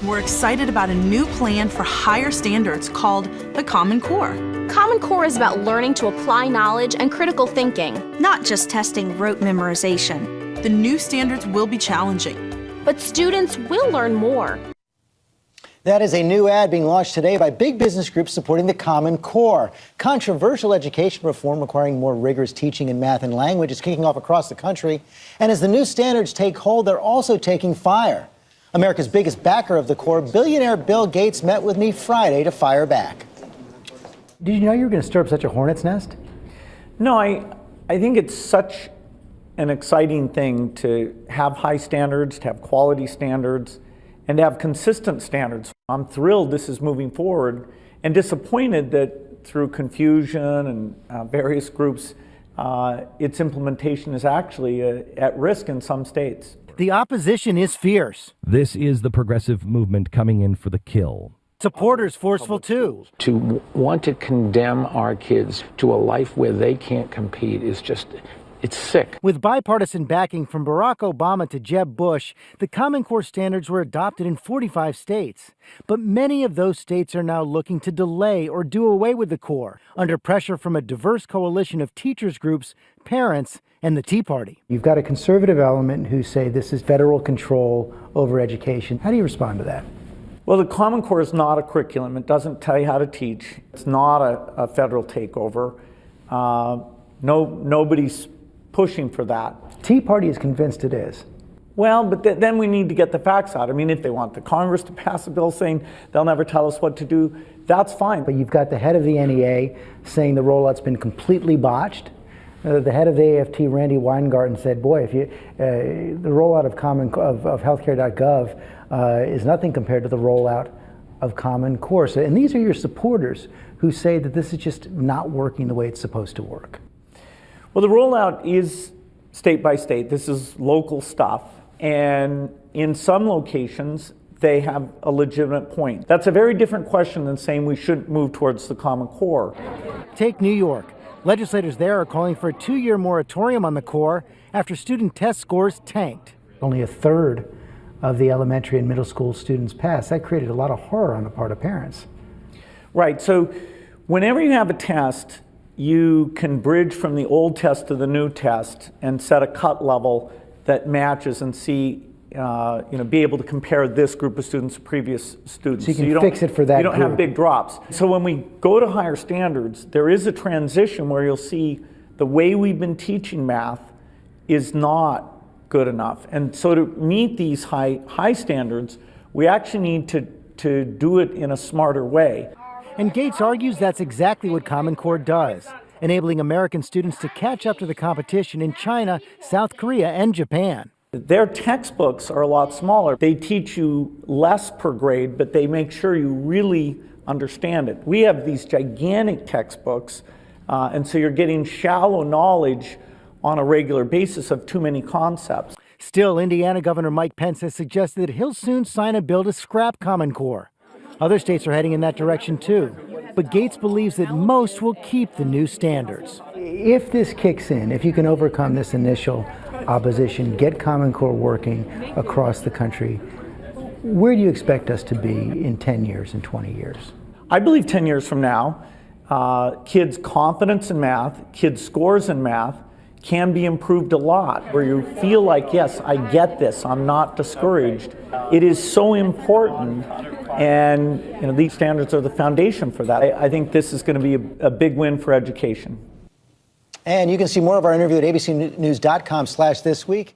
We're excited about a new plan for higher standards called the Common Core. Common Core is about learning to apply knowledge and critical thinking, not just testing rote memorization. The new standards will be challenging, but students will learn more. That is a new ad being launched today by big business groups supporting the Common Core. Controversial education reform requiring more rigorous teaching in math and language is kicking off across the country. And as the new standards take hold, they're also taking fire. America's biggest backer of the core, billionaire Bill Gates, met with me Friday to fire back. Did you know you were going to stir up such a hornet's nest? No, I think it's such an exciting thing to have high standards, to have quality standards, and to have consistent standards. I'm thrilled this is moving forward and disappointed that through confusion and various groups, its implementation is actually at risk in some states. The opposition is fierce. This is the progressive movement coming in for the kill. Supporters forceful too. To want to condemn our kids to a life where they can't compete is just, it's sick. With bipartisan backing from Barack Obama to Jeb Bush, the Common Core standards were adopted in 45 states. But many of those states are now looking to delay or do away with the core, under pressure from a diverse coalition of teachers groups, parents, and the Tea Party. You've got a conservative element who say this is federal control over education. How do you respond to that? Well, the Common Core is not a curriculum. It doesn't tell you how to teach. It's not a federal takeover. Nobody's pushing that. Tea Party is convinced it is. Well, but then we need to get the facts out. I mean, if they want the Congress to pass a bill saying they'll never tell us what to do, that's fine. But you've got the head of the NEA saying the rollout's been completely botched. The head of the AFT, Randy Weingarten, said, boy, if the rollout of healthcare.gov is nothing compared to the rollout of Common Core. And these are your supporters who say that this is just not working the way it's supposed to work. Well, the rollout is state by state. This is local stuff. And in some locations, they have a legitimate point. That's a very different question than saying we shouldn't move towards the Common Core. Take New York. Legislators there are calling for a 2-year moratorium on the core after student test scores tanked. Only a third of the elementary and middle school students passed. That created a lot of horror on the part of parents. Right, so whenever you have a test, you can bridge from the old test to the new test and set a cut level that matches and see, be able to compare this group of students to previous students. So you can fix it for that You don't group. have big drops. So when we go to higher standards, there is a transition where you'll see the way we've been teaching math is not good enough. And so to meet these high standards, we actually need to do it in a smarter way. And Gates argues that's exactly what Common Core does, enabling American students to catch up to the competition in China, South Korea, and Japan. Their textbooks are a lot smaller. They teach you less per grade, but they make sure you really understand it. We have these gigantic textbooks, and so you're getting shallow knowledge on a regular basis of too many concepts. Still, Indiana Governor Mike Pence has suggested that he'll soon sign a bill to scrap Common Core. Other states are heading in that direction too. But Gates believes that most will keep the new standards. If this kicks in, if you can overcome this initial opposition, get Common Core working across the country, where do you expect us to be in 10 years and 20 years? I believe 10 years from now, kids' confidence in math, kids' scores in math can be improved a lot, where you feel like, yes, I get this, I'm not discouraged. It is so important, and these standards are the foundation for that. I think this is going to be a big win for education. And you can see more of our interview at abcnews.com/thisweek.